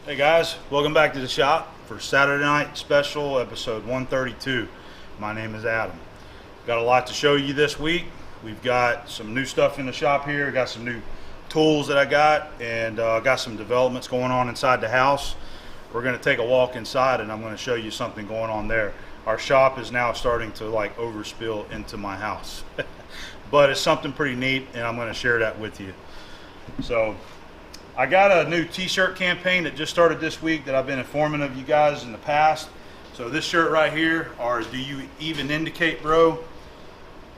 Hey guys, welcome back to the shop for Saturday Night Special episode 132. My name is Adam. Got a lot to show you this week. We've got some new stuff in the shop here. Got some new tools that I got, and got some developments going on inside the house. We're going to take a walk inside and I'm going to show you something going on there. Our shop is now starting to like overspill into my house. But it's something pretty neat and I'm going to share that with you. So I got a new t-shirt campaign that just started this week that I've been informing of you guys in the past. So this shirt right here, our Do You Even Indicate Bro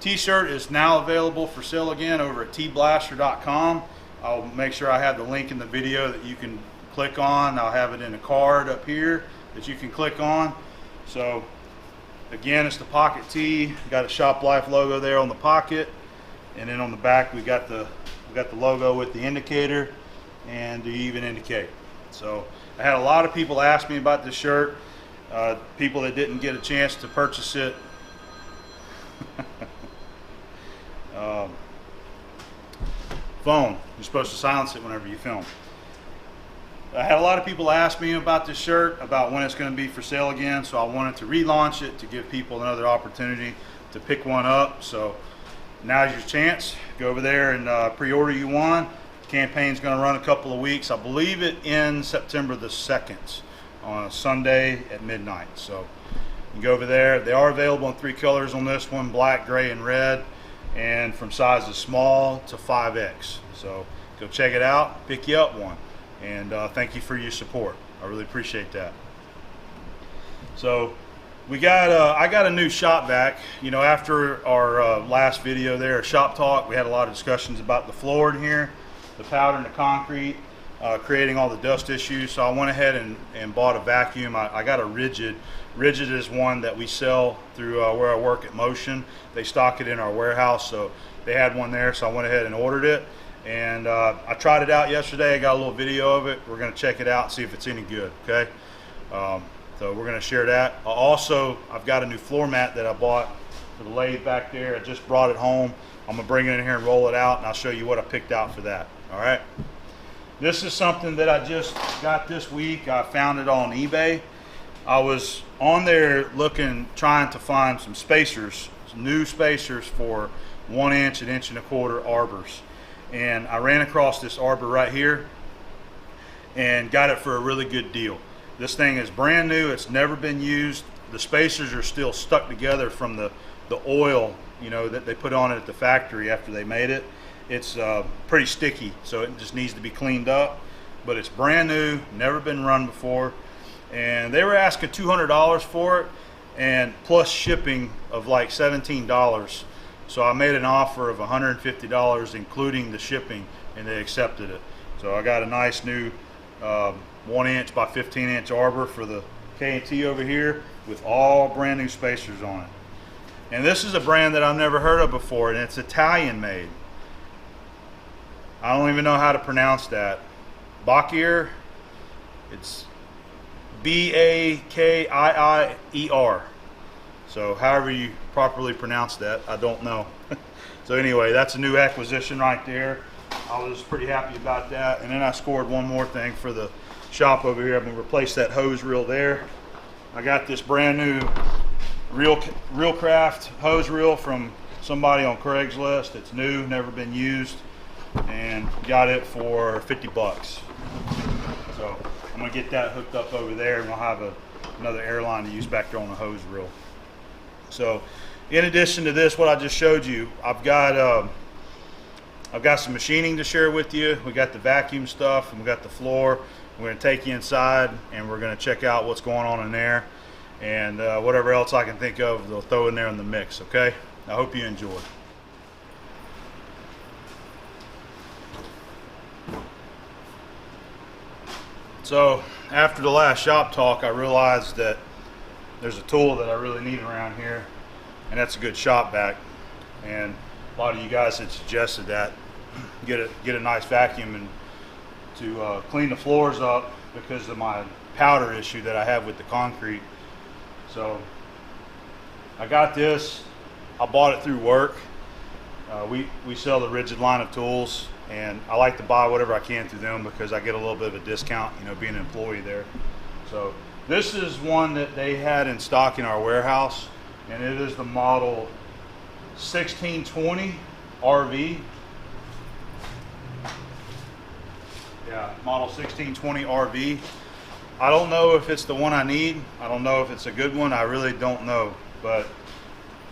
t-shirt, is now available for sale again over at tblaster.com. I'll make sure I have the link in the video that you can click on. I'll have it in a card up here that you can click on. So again, it's the pocket tee. Got a Shop Life logo there on the pocket, and then on the back we got the logo with the indicator and Do You Even Indicate. So I had a lot of people ask me about this shirt, people that didn't get a chance to purchase it. Phone, you're supposed to silence it whenever you film. I had a lot of people ask me about this shirt, about when it's going to be for sale again, so I wanted to relaunch it to give people another opportunity to pick one up. So now's your chance. Go over there and pre-order you one. Campaign's going to run a couple of weeks. I believe it ends September the 2nd on a Sunday at midnight. So you go over there. They are available in 3 colors on this one: black, gray, and red, and from sizes small to 5X. So go check it out, pick you up one, and thank you for your support. I really appreciate that. So we got I got a new shop vac. You know, after our last video there, shop talk, we had a lot of discussions about the floor in here, the powder and the concrete, creating all the dust issues. So I went ahead and bought a vacuum. I got a Ridgid. Ridgid is one that we sell through where I work at Motion. They stock it in our warehouse, so they had one there, so I went ahead and ordered it. And I tried it out yesterday. I got a little video of it. We're going to check it out and see if it's any good, okay? So we're going to share that. Also, I've got a new floor mat that I bought for the lathe back there. I just brought it home. I'm going to bring it in here and roll it out, and I'll show you what I picked out for that. All right. This is something that I just got this week. I found it on eBay. I was on there looking, trying to find some spacers, some new spacers for 1 inch and 1.25 inch arbors. And I ran across this arbor right here and got it for a really good deal. This thing is brand new. It's never been used. The spacers are still stuck together from the oil, you know, that they put on it at the factory after they made it. It's pretty sticky, so it just needs to be cleaned up. But it's brand new, never been run before, and they were asking $200 for it, and plus shipping of like $17. So I made an offer of $150, including the shipping, and they accepted it. So I got a nice new 1 inch by 15 inch arbor for the K&T over here with all brand new spacers on it. And this is a brand that I've never heard of before, and it's Italian made. I don't even know how to pronounce that. Bakier. It's B-A-K-I-I-E-R. So however you properly pronounce that, I don't know. So anyway, that's a new acquisition right there. I was pretty happy about that. And then I scored one more thing for the shop over here. I'm going to replace that hose reel there. I got this brand new Realcraft hose reel from somebody on Craigslist. It's new, never been used, and got it for 50 bucks. So I'm going to get that hooked up over there, and I'll have another airline to use back there on the hose reel. So in addition to this, what I just showed you, I've got some machining to share with you. We got the vacuum stuff, and we got the floor. We're going to take you inside, and we're going to check out what's going on in there, and whatever else I can think of, they'll throw in there in the mix. Okay, I hope you enjoy. So after the last shop talk, I realized that there's a tool that I really need around here, and that's a good shop vac. And a lot of you guys had suggested that get a nice vacuum and to clean the floors up because of my powder issue that I have with the concrete. So I got this. I bought it through work. We sell the Ridgid line of tools, and I like to buy whatever I can through them because I get a little bit of a discount, you know, being an employee there. So this is one that they had in stock in our warehouse, and it is the model 1620 RV. Yeah, model 1620 RV. I don't know if it's the one I need. I don't know if it's a good one. I really don't know, but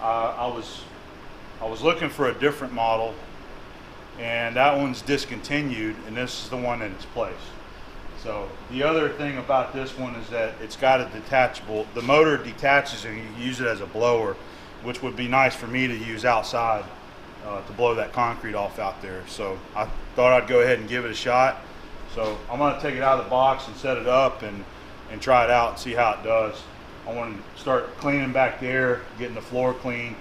I was looking for a different model, and that one's discontinued, and this is the one in its place. So the other thing about this one is that it's got a detachable, the motor detaches and you can use it as a blower, which would be nice for me to use outside to blow that concrete off out there. So I thought I'd go ahead and give it a shot. So I'm gonna take it out of the box and set it up and try it out and see how it does. I want to start cleaning back there, getting the floor clean.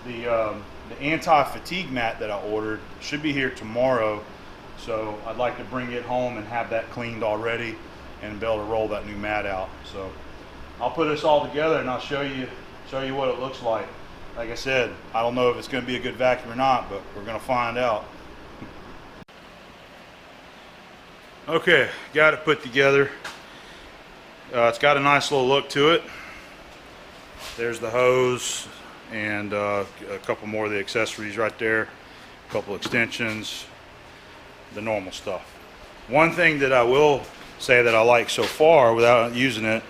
The anti-fatigue mat that I ordered should be here tomorrow. So I'd like to bring it home and have that cleaned already and be able to roll that new mat out. So I'll put this all together and I'll show you what it looks like. Like I said, I don't know if it's going to be a good vacuum or not, but we're going to find out. Okay, got it put together. It's got a nice little look to it. There's the hose and a couple more of the accessories right there, a couple extensions, the normal stuff. One thing that I will say that I like so far without using it,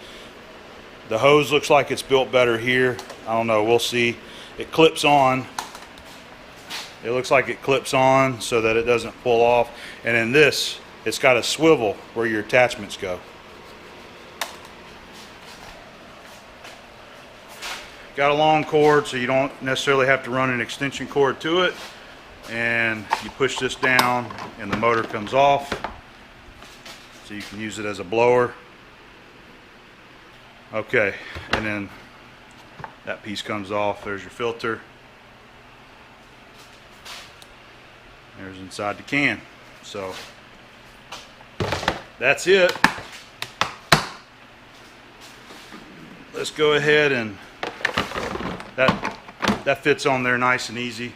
the hose looks like it's built better here. I don't know, we'll see. It clips on. It looks like it clips on so that it doesn't pull off. And in this, it's got a swivel where your attachments go. Got a long cord, so you don't necessarily have to run an extension cord to it. And you push this down and the motor comes off. So you can use it as a blower. Okay, and then that piece comes off. There's your filter. There's inside the can. So that's it. Let's go ahead and that fits on there nice and easy.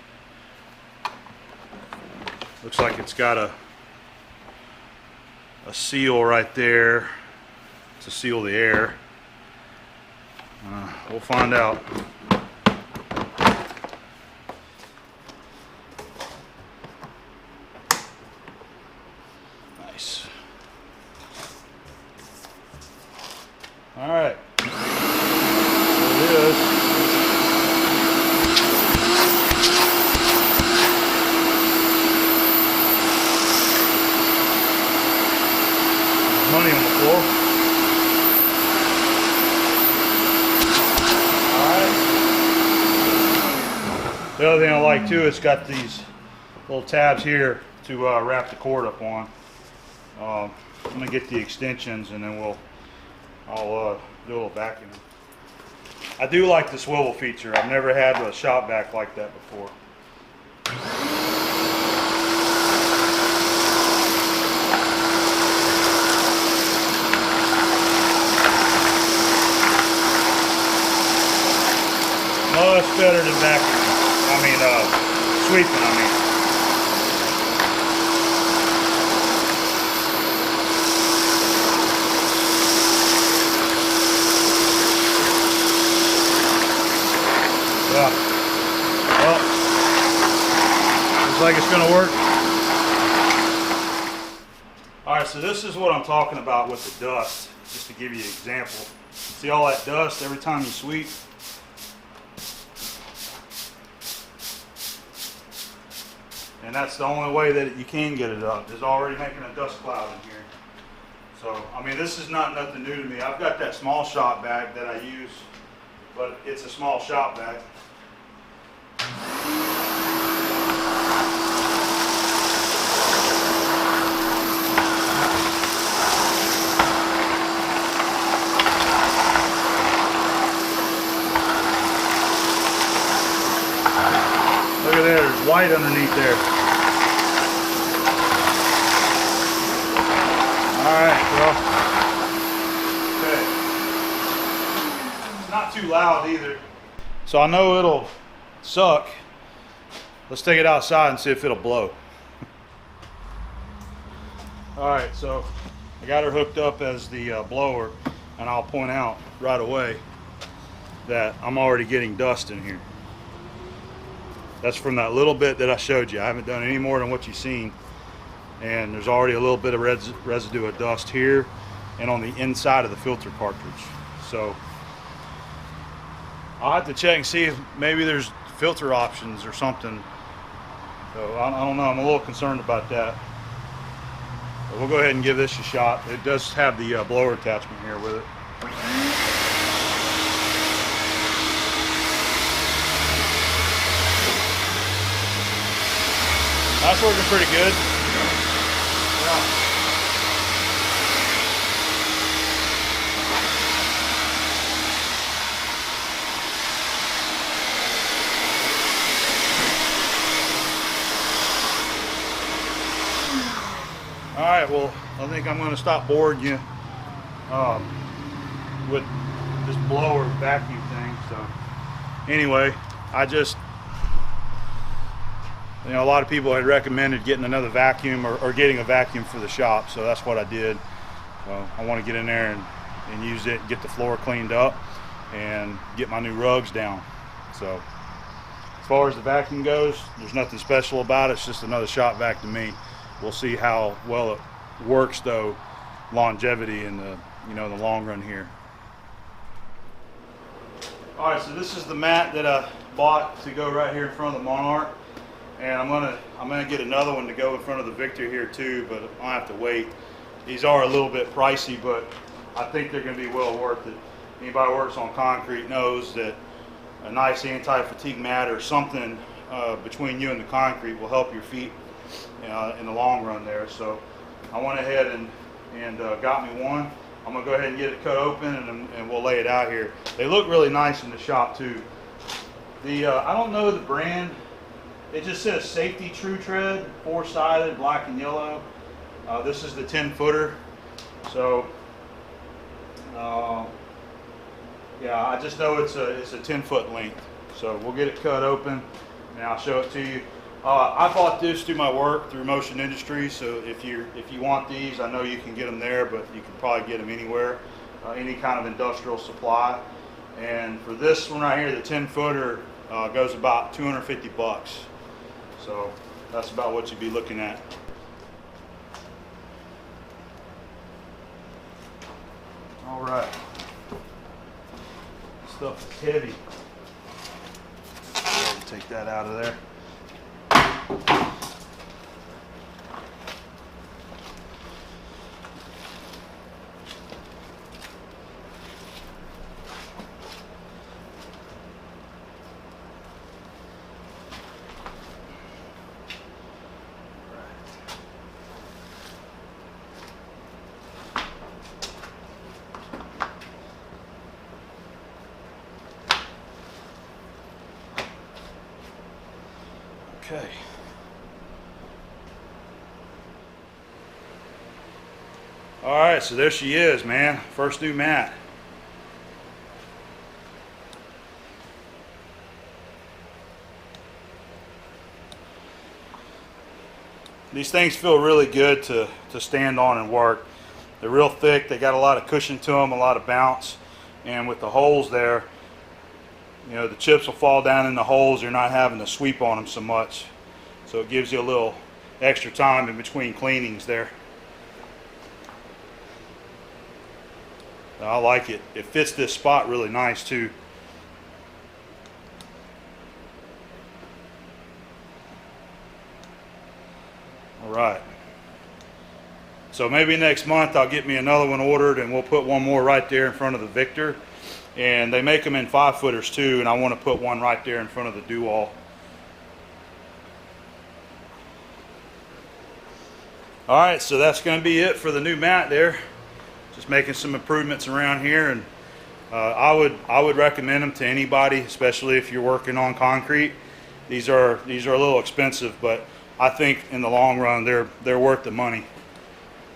Looks like it's got a seal right there to seal the air. We'll find out. Nice. All right. There it is. Money on the floor. The other thing I like too, it's got these little tabs here to wrap the cord up on. I'm gonna get the extensions and then I'll do a little vacuum. I do like the swivel feature. I've never had a shop vac like that before. Much better than vacuuming. Sweeping, Yeah. Well, looks like it's going to work. Alright, so this is what I'm talking about with the dust. Just to give you an example. See all that dust every time you sweep? And that's the only way that you can get it up, is already making a dust cloud in here. So, this is not nothing new to me. I've got that small shop bag that I use, but it's a small shop bag. Look at there, there's white underneath there. Alright, well, okay. It's not too loud either. So I know it'll suck. Let's take it outside and see if it'll blow. All right, so I got her hooked up as the blower, and I'll point out right away that I'm already getting dust in here. That's from that little bit that I showed you. I haven't done any more than what you've seen. And there's already a little bit of residue of dust here and on the inside of the filter cartridge. So I'll have to check and see if maybe there's filter options or something. So I don't know, I'm a little concerned about that. But we'll go ahead and give this a shot. It does have the blower attachment here with it. That's working pretty good. Yeah. All right, well, I think I'm going to stop boring you with this blower vacuum thing. So anyway, a lot of people had recommended getting another vacuum or getting a vacuum for the shop, so that's what I did. So I want to get in there and use it, get the floor cleaned up, and get my new rugs down. So as far as the vacuum goes, there's nothing special about it. It's just another shop vac to me. We'll see how well it works, though, longevity in the the long run here. All right, so this is the mat that I bought to go right here in front of the Monarch. And I'm gonna get another one to go in front of the Victor here too, but I'll have to wait. These are a little bit pricey, but I think they're gonna be well worth it. Anybody who works on concrete knows that a nice anti-fatigue mat or something between you and the concrete will help your feet in the long run there. So I went ahead and got me one. I'm gonna go ahead and get it cut open, and we'll lay it out here. They look really nice in the shop too. I don't know the brand. It just says Safety True Tread, 4-sided, black and yellow. This is the 10-footer. So, yeah, I just know it's a 10-foot length. So we'll get it cut open, and I'll show it to you. I bought this through my work through Motion Industries. So if you want these, I know you can get them there, but you can probably get them anywhere, any kind of industrial supply. And for this one right here, the 10-footer goes about 250 bucks. So that's about what you'd be looking at. All right. Stuff is heavy. Take that out of there. Okay. All right, so there she is, man. First new mat. These things feel really good to stand on and work. They're real thick. They got a lot of cushion to them, a lot of bounce. And with the holes there, the chips will fall down in the holes. You're not having to sweep on them so much. So it gives you a little extra time in between cleanings there. I like it. It fits this spot really nice too. All right. So maybe next month I'll get me another one ordered, and we'll put one more right there in front of the Victor. And they make them in 5-footers too, and I want to put one right there in front of the Dual. All right, so that's going to be it for the new mat there. Just making some improvements around here, and I would recommend them to anybody, especially if you're working on concrete. These are a little expensive, but I think in the long run they're worth the money.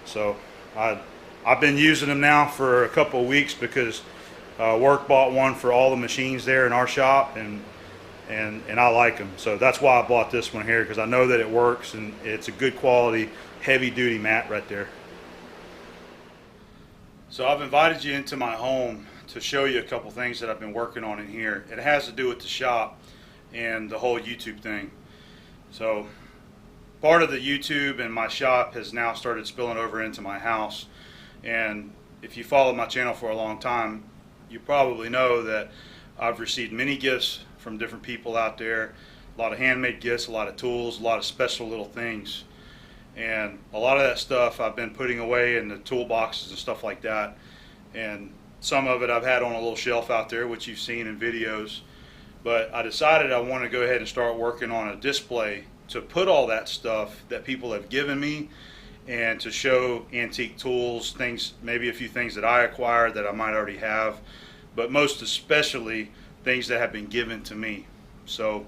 So I've been using them now for a couple of weeks because work bought one for all the machines there in our shop, and and I like them. So that's why I bought this one here, because I know that it works and it's a good quality, heavy duty mat right there. So I've invited you into my home to show you a couple things that I've been working on in here. It has to do with the shop and the whole YouTube thing. So part of the YouTube and my shop has now started spilling over into my house. And if you follow my channel for a long time, you probably know that I've received many gifts from different people out there. A lot of handmade gifts, a lot of tools, a lot of special little things. And a lot of that stuff I've been putting away in the toolboxes and stuff like that. And some of it I've had on a little shelf out there, which you've seen in videos. But I decided I want to go ahead and start working on a display to put all that stuff that people have given me, and to show antique tools, things, maybe a few things that I acquired that I might already have, but most especially things that have been given to me. So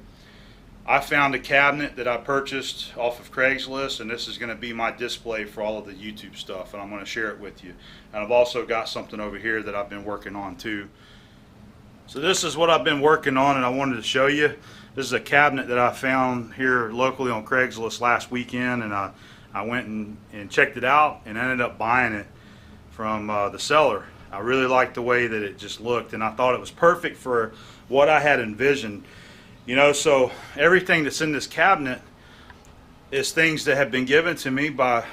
I found a cabinet that I purchased off of Craigslist, and this is going to be my display for all of the YouTube stuff, and I'm going to share it with you. And I've also got something over here that I've been working on too. So this is what I've been working on, and I wanted to show you. This is a cabinet that I found here locally on Craigslist last weekend, and I went and checked it out and ended up buying it from the seller. I really liked the way that it just looked, and I thought it was perfect for what I had envisioned. You know, so everything that's in this cabinet is things that have been given to me by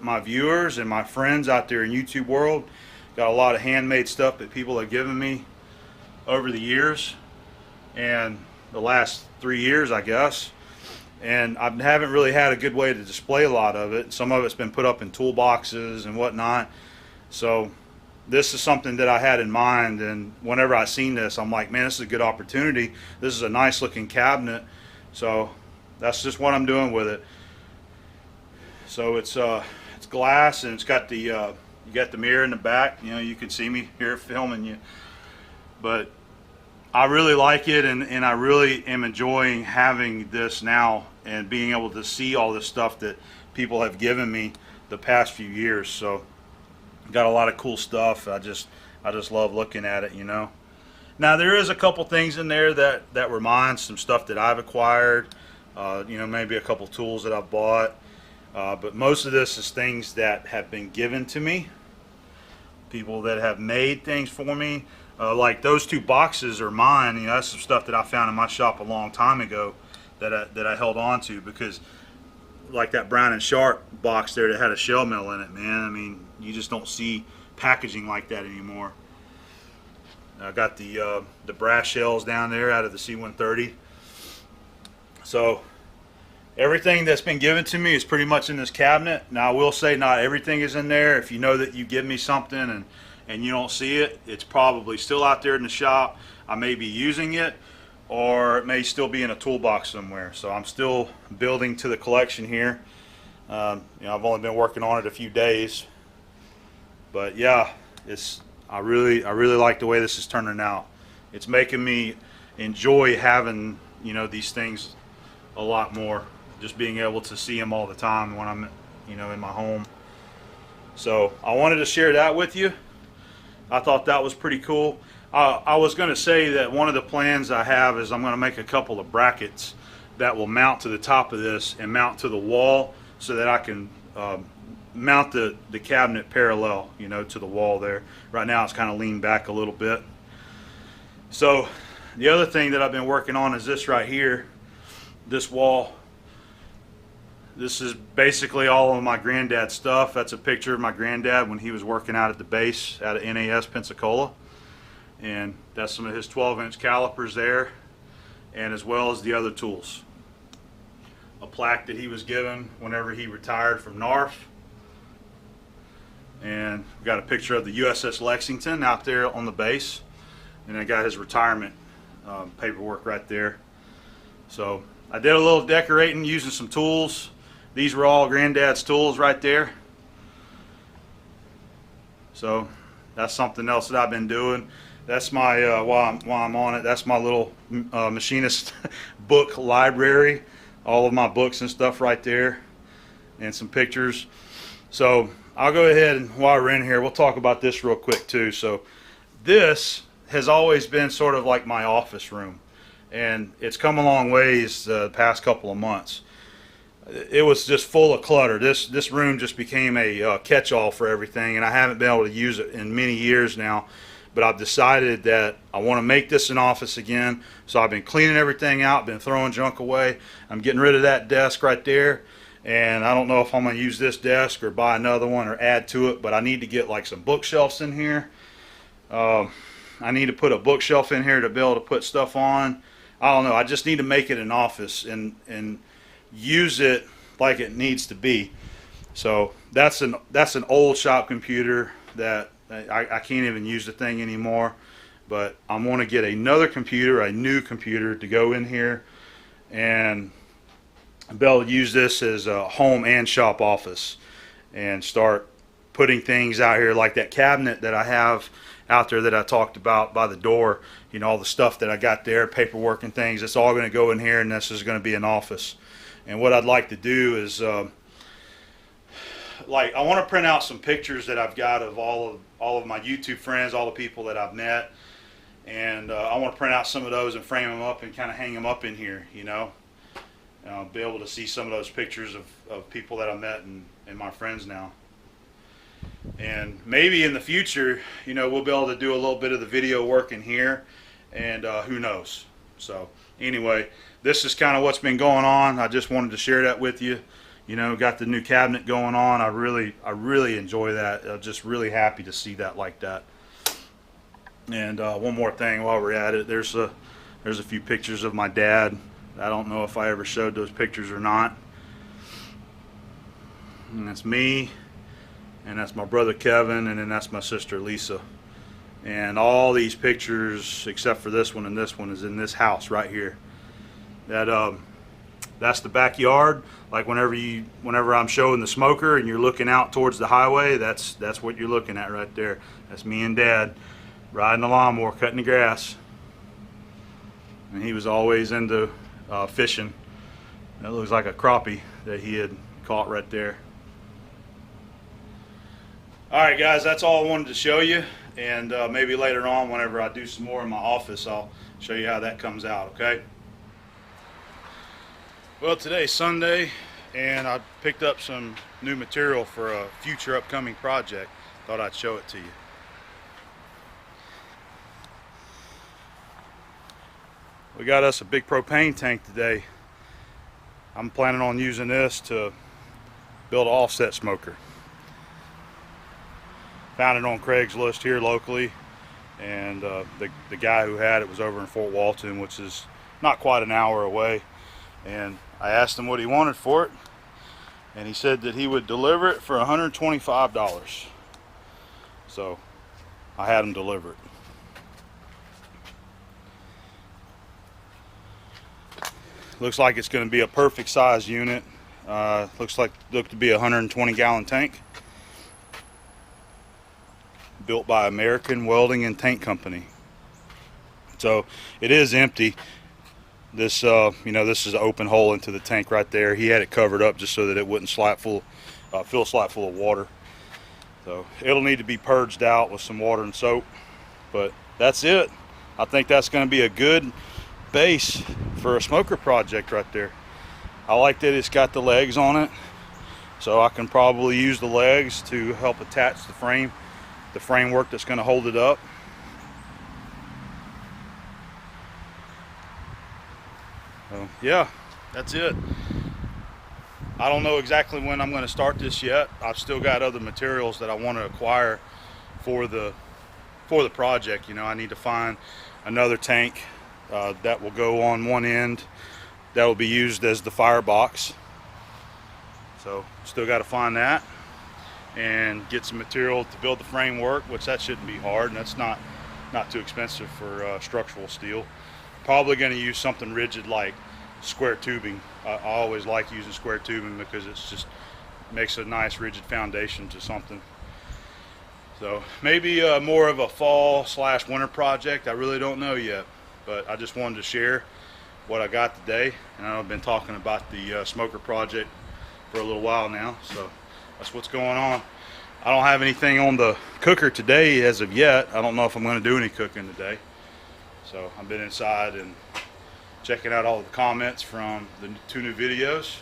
my viewers and my friends out there in YouTube world. Got a lot of handmade stuff that people have given me over the years, and the last 3 years, I guess. And I haven't really had a good way to display a lot of it. Some of it's been put up in toolboxes and whatnot. So this is something that I had in mind, and whenever I seen this, I'm like, man, this is a good opportunity. This is a nice looking cabinet. So that's just what I'm doing with it. So it's glass, and it's got the you got the mirror in the back. You know, you can see me here filming you. But I really like it, and I really am enjoying having this now and being able to see all this stuff that people have given me the past few years. So got a lot of cool stuff. I just love looking at it, you know. Now there is a couple things in there that were mine, some stuff that I've acquired, you know, maybe a couple tools that I've bought, but most of this is things that have been given to me, people that have made things for me. Like those two boxes are mine. You know, that's some stuff that I found in my shop a long time ago that I held on to, because like that Brown and Sharp box there that had a shell mill in it, man. I mean, you just don't see packaging like that anymore. I got the brass shells down there out of the C-130. So everything that's been given to me is pretty much in this cabinet. Now I will say not everything is in there. If you know that you give me something and you don't see it, it's probably still out there in the shop. I may be using it, or it may still be in a toolbox somewhere. So I'm still building to the collection here. You know, I've only been working on it a few days, but yeah, I really like the way this is turning out. It's making me enjoy having, you know, these things a lot more, just being able to see them all the time when I'm, you know, in my home. So I wanted to share that with you. I thought that was pretty cool. I was going to say that one of the plans I have is I'm going to make a couple of brackets that will mount to the top of this and mount to the wall, so that I can mount the cabinet parallel, you know, to the wall there. Right now it's kind of leaned back a little bit. So the other thing that I've been working on is this right here, this wall. This is basically all of my granddad's stuff. That's a picture of my granddad when he was working out at the base out of NAS Pensacola. And that's some of his 12-inch calipers there, and as well as the other tools. A plaque that he was given whenever he retired from NARF. And we got a picture of the USS Lexington out there on the base. And I got his retirement paperwork right there. So I did a little decorating using some tools. These were all granddad's tools right there. So that's something else that I've been doing. That's my, while I'm on it, that's my little machinist book library. All of my books and stuff right there, and some pictures. So I'll go ahead, and while we're in here, we'll talk about this real quick too. So this has always been sort of like my office room. and it's come a long ways the past couple of months. It was just full of clutter. This room just became a catch-all for everything, and I haven't been able to use it in many years now. But I've decided that I want to make this an office again. So I've been cleaning everything out, been throwing junk away. I'm getting rid of that desk right there, and I don't know if I'm going to use this desk or buy another one or add to it, but I need to get like some bookshelves in here. I need to put a bookshelf in here to be able to put stuff on. I don't know. I just need to make it an office and use it like it needs to be. So that's an old shop computer that I can't even use the thing anymore. But I'm going to get another computer, a new computer, to go in here and be able to use this as a home and shop office and start putting things out here like that cabinet that I have out there that I talked about by the door. You know, all the stuff that I got there, paperwork and things, it's all going to go in here, and this is going to be an office. And what I'd like to do is like I want to print out some pictures that I've got of all of my YouTube friends, all the people that I've met, and I want to print out some of those and frame them up and kind of hang them up in here, you know. Be able to see some of those pictures of people that I met and my friends now. And maybe in the future, you know, we'll be able to do a little bit of the video work in here, and who knows. So anyway, this is kind of what's been going on. I just wanted to share that with you. You know, got the new cabinet going on. I really enjoy that. I'm just really happy to see that like that. And one more thing while we're at it, there's a few pictures of my dad. I don't know if I ever showed those pictures or not. And that's me, and that's my brother Kevin, and then that's my sister Lisa. And all these pictures, except for this one and this one, is in this house right here. That's the backyard. Like whenever I'm showing the smoker and you're looking out towards the highway, that's what you're looking at right there. That's me and Dad riding the lawnmower, cutting the grass. And he was always into fishing. That looks like a crappie that he had caught right there. Alright guys, that's all I wanted to show you, and maybe later on whenever I do some more in my office, I'll show you how that comes out, okay? Well, today's Sunday, and I picked up some new material for a future upcoming project. Thought I'd show it to you. We got us a big propane tank today. I'm planning on using this to build an offset smoker. Found it on Craigslist here locally, and the guy who had it was over in Fort Walton, which is not quite an hour away. And I asked him what he wanted for it, and he said that he would deliver it for $125. So I had him deliver it. Looks like it's going to be a perfect size unit. Looked to be a 120 gallon tank, built by American Welding and Tank Company. So it is empty. This you know, this is an open hole into the tank right there. He had it covered up just so that it wouldn't fill a slap full of water. So it'll need to be purged out with some water and soap. But that's it. I think that's going to be a good base for a smoker project right there. I like that it's got the legs on it, so I can probably use the legs to help attach the framework that's going to hold it up. So yeah, that's it. I don't know exactly when I'm going to start this yet. I've still got other materials that I want to acquire for the project. You know, I need to find another tank that will go on one end that will be used as the firebox. So still got to find that and get some material to build the framework, which that shouldn't be hard, and that's not too expensive for structural steel. Probably going to use something rigid like square tubing. I always like using square tubing because it's just makes a nice rigid foundation to something. So maybe more of a fall/winter project. I really don't know yet, but I just wanted to share what I got today. And I've been talking about the smoker project for a little while now, so that's what's going on. I don't have anything on the cooker today as of yet. I don't know if I'm going to do any cooking today. So I've been inside and checking out all the comments from the 2 new videos.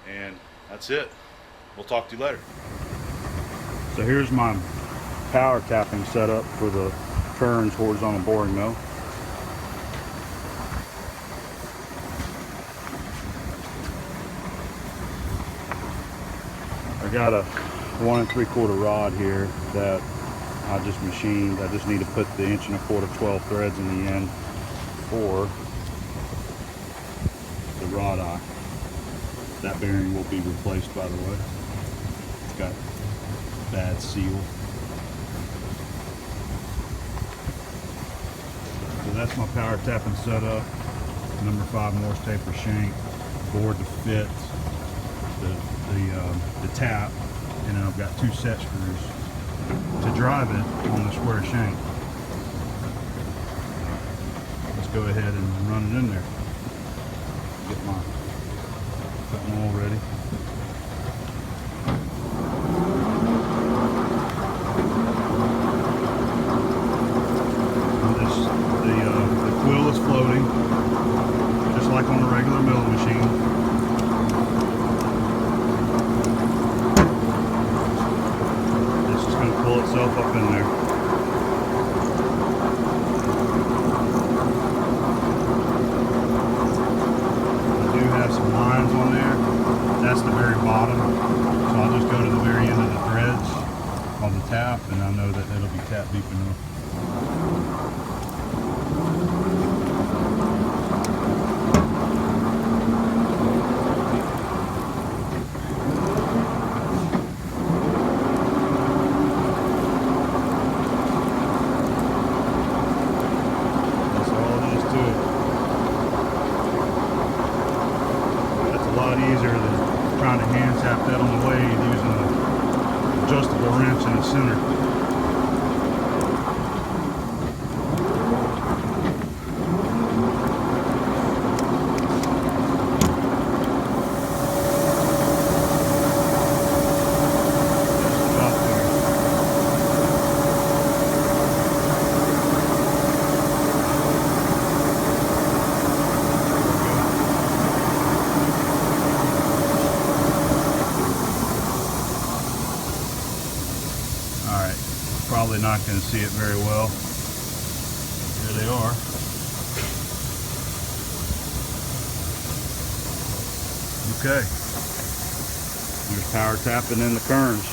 And that's it. We'll talk to you later. So here's my power tapping setup for the Kearns horizontal boring mill. I got a 1 3/4 rod here that I just machined. I just need to put the 1 1/4 12 threads in the end for the rod eye. That bearing will be replaced, by the way. It's got bad seal. So that's my power tapping setup. Number 5 Morse taper shank, board to fit the tap, and then I've got 2 set screws to drive it on the square shank. Let's go ahead and run it in there. Get my cutting oil ready. The quill is floating, just like on a regular milling machine. Pull itself up in there. I do have some lines on there. That's the very bottom. So I'll just go to the very end of the threads on the tap, and I know that it'll be tap deep enough. Easier than trying to hand tap that on the lathe using an adjustable wrench in the center. Probably not going to see it very well. Here they are. Okay. There's power tapping in the Kearns.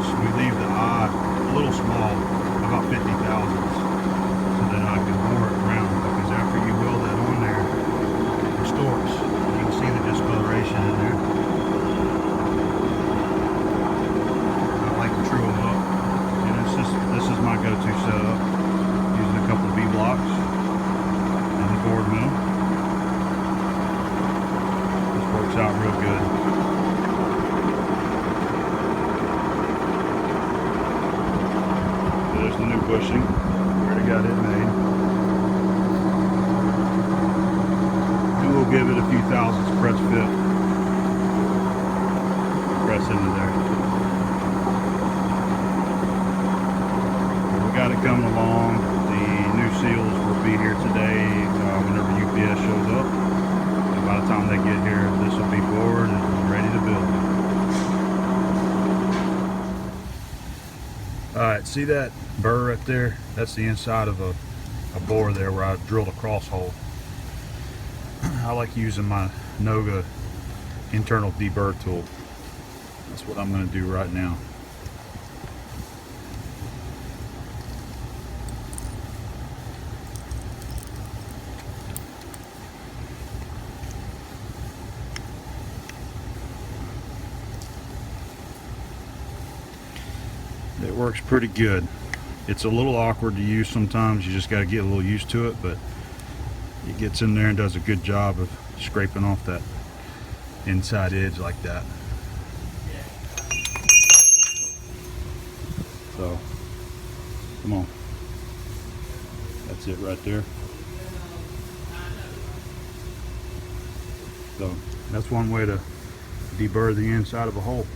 is we leave the eye a little small, about 50 thousandths, so that I can bore it around, because after you weld that on there, it distorts. You can see the discoloration in there. I like to true them up, and this is my go-to setup, using a couple of V-blocks and the board mill. This works out real good. There's the new bushing. Already got it made. And we'll give it a few thousandths press fit. Press into there. We got it coming along. The new seals will be here today whenever UPS shows up. And by the time they get here, this will be bored and ready to build. Alright, see that burr right there? That's the inside of a bore there where I drilled a cross hole. I like using my Noga internal deburr tool. That's what I'm going to do right now. It works pretty good. It's a little awkward to use sometimes. You just got to get a little used to it, but it gets in there and does a good job of scraping off that inside edge like that. So, come on. That's it right there. So, that's one way to deburr the inside of a hole.